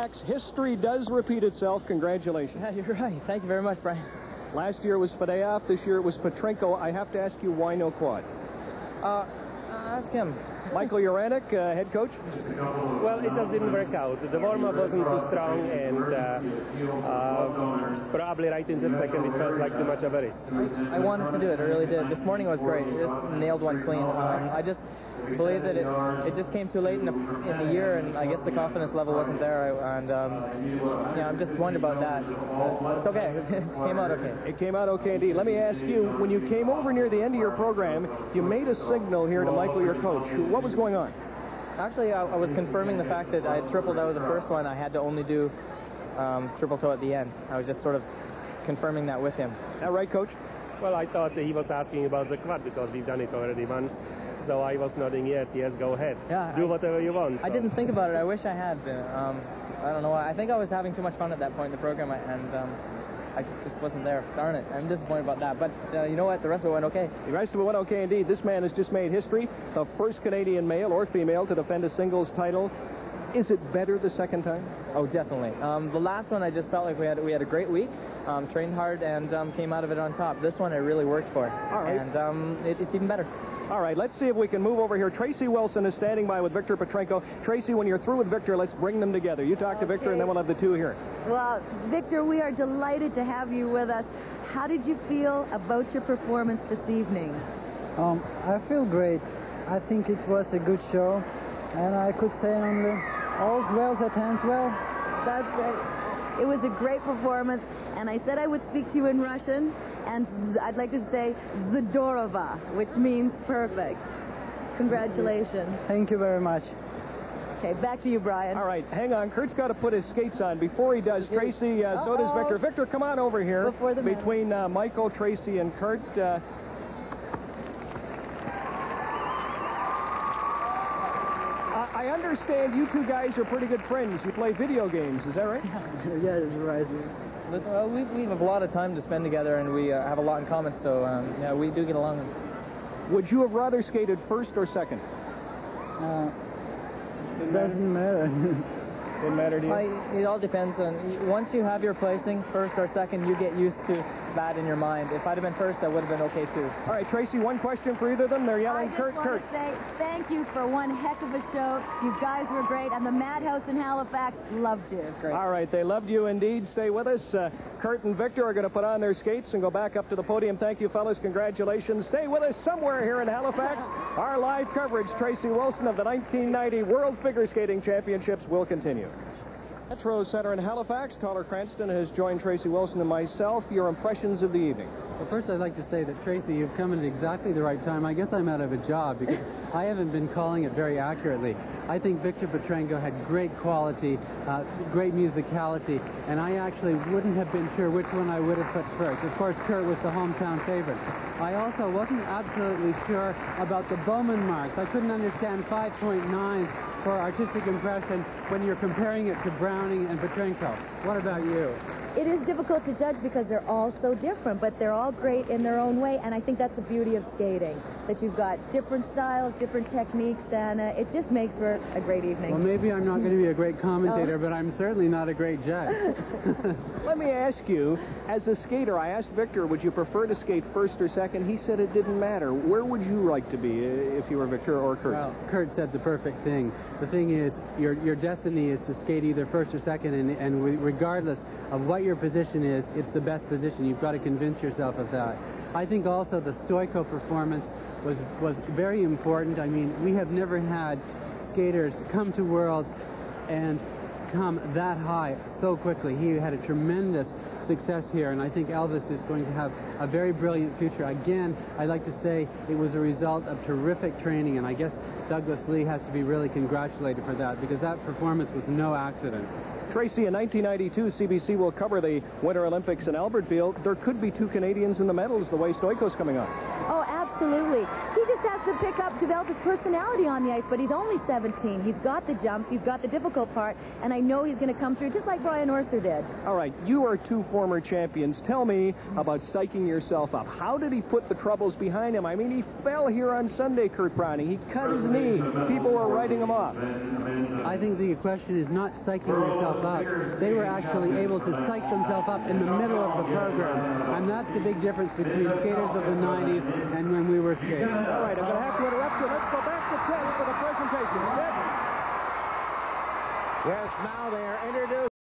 Halifax. History does repeat itself. Congratulations. Yeah, you're right. Thank you very much, Brian. Last year was Fadeev. This year it was Petrenko. I have to ask you, why no quad? Ask him. Michael Uranek, head coach? Well, it just didn't work out. The warm-up wasn't too strong, and probably right in that second it felt like too much of a risk. I wanted to do it. I really did. This morning was great. It just nailed one clean. I just believe that it just came too late in the year, and I guess the confidence level wasn't there. Yeah, I'm just wondering about that. It's okay. It came out okay. It came out okay indeed. Let me ask you, when you came over near the end of your program, you made a signal here to Michael, your coach. What was going on? Actually, I was confirming the fact that I had tripled out of the first one. I had to only do triple toe at the end. I was just sort of confirming that with him. Is that right, Coach? Well, I thought he was asking about the quad because we've done it already once. So I was nodding, yes, go ahead. Yeah, do whatever you want. So. I didn't think about it. I wish I had. I don't know why. I think I was having too much fun at that point in the program, and I just wasn't there. Darn it. I'm disappointed about that. But you know what? The rest of it went okay. The rest of it went okay indeed. This man has just made history. The first Canadian male or female to defend a singles title. Is it better the second time? Oh, definitely. The last one, I just felt like we had a great week. Trained hard and came out of it on top. This one, I really worked for. All right. And it's even better. All right, let's see if we can move over here. Tracy Wilson is standing by with Viktor Petrenko. Tracy, when you're through with Viktor, let's bring them together. You talk to Viktor, and then we'll have the two here. Well, Viktor, we are delighted to have you with us. How did you feel about your performance this evening? I feel great. I think it was a good show, and I could say only all's well that ends well. That's right. It was a great performance, and I said I would speak to you in Russian, and I'd like to say Zdorova, which means perfect. Congratulations. Thank you very much. Okay, back to you, Brian. All right, hang on. Kurt's got to put his skates on. Before he does, Tracy, so does Viktor. Viktor, come on over here. Between Michael, Tracy, and Kurt. I understand you two guys are pretty good friends. You play video games, is that right? Yeah, that's right. We have a lot of time to spend together, and we have a lot in common, so yeah, we do get along. Would you have rather skated first or second? It doesn't matter. Didn't matter to you? It all depends on, once you have your placing, first or second, you get used to that in your mind. If I'd have been first, I would have been okay too. All right, Tracy, one question for either of them. They're yelling, Kurt, Kurt. I just want to say thank you for one heck of a show. You guys were great, and the Madhouse in Halifax loved you. Great. All right, they loved you indeed. Stay with us. Kurt and Viktor are going to put on their skates and go back up to the podium. Thank you, fellas. Congratulations. Stay with us somewhere here in Halifax. Our live coverage, Tracy Wilson of the 1990 World Figure Skating Championships, will continue. Metro Center in Halifax. Tyler Cranston has joined Tracy Wilson and myself. Your impressions of the evening? Well, first I'd like to say that, Tracy, you've come at exactly the right time. I guess I'm out of a job because I haven't been calling it very accurately. I think Viktor Petrenko had great quality, great musicality, and I actually wouldn't have been sure which one I would have put first. Of course, Kurt was the hometown favorite. I also wasn't absolutely sure about the Bowman marks. I couldn't understand 5.9 for artistic impression when you're comparing it to Browning and Petrenko. What about you? It is difficult to judge because they're all so different, but they're all great in their own way, and I think that's the beauty of skating, that you've got different styles, different techniques, and it just makes for a great evening. Well, maybe I'm not going to be a great commentator, but I'm certainly not a great judge. Let me ask you, as a skater, I asked Viktor, would you prefer to skate first or second? He said it didn't matter. Where would you like to be if you were Viktor or Kurt? Well, Kurt said the perfect thing. The thing is, your destiny is to skate either first or second, and regardless of what your position is, it's the best position. You've got to convince yourself of that. I think also the Stoico performance was very important. I mean, we have never had skaters come to Worlds and come that high so quickly. He had a tremendous success here, and I think Elvis is going to have a very brilliant future. Again, I'd like to say it was a result of terrific training, and I guess Douglas Lee has to be really congratulated for that, because that performance was no accident. Tracy, in 1992, CBC will cover the Winter Olympics in Albertville. There could be two Canadians in the medals the way Stoico's coming on. Oh, absolutely. He just has to develop his personality on the ice, but he's only 17. He's got the jumps, he's got the difficult part, and I know he's going to come through just like Brian Orser did. All right, you are two former champions. Tell me about psyching yourself up. How did he put the troubles behind him? I mean, he fell here on Sunday, Kurt Browning. He cut his knee. People were writing him off. I think the question is not psyching yourself up. They were actually able to psych themselves up in the middle of the program. And that's the big difference between skaters of the 90s and when we were skating. All right, I'm going to have to interrupt you. Let's go back to Ted for the presentation. Ted? Yes, now they are introduced.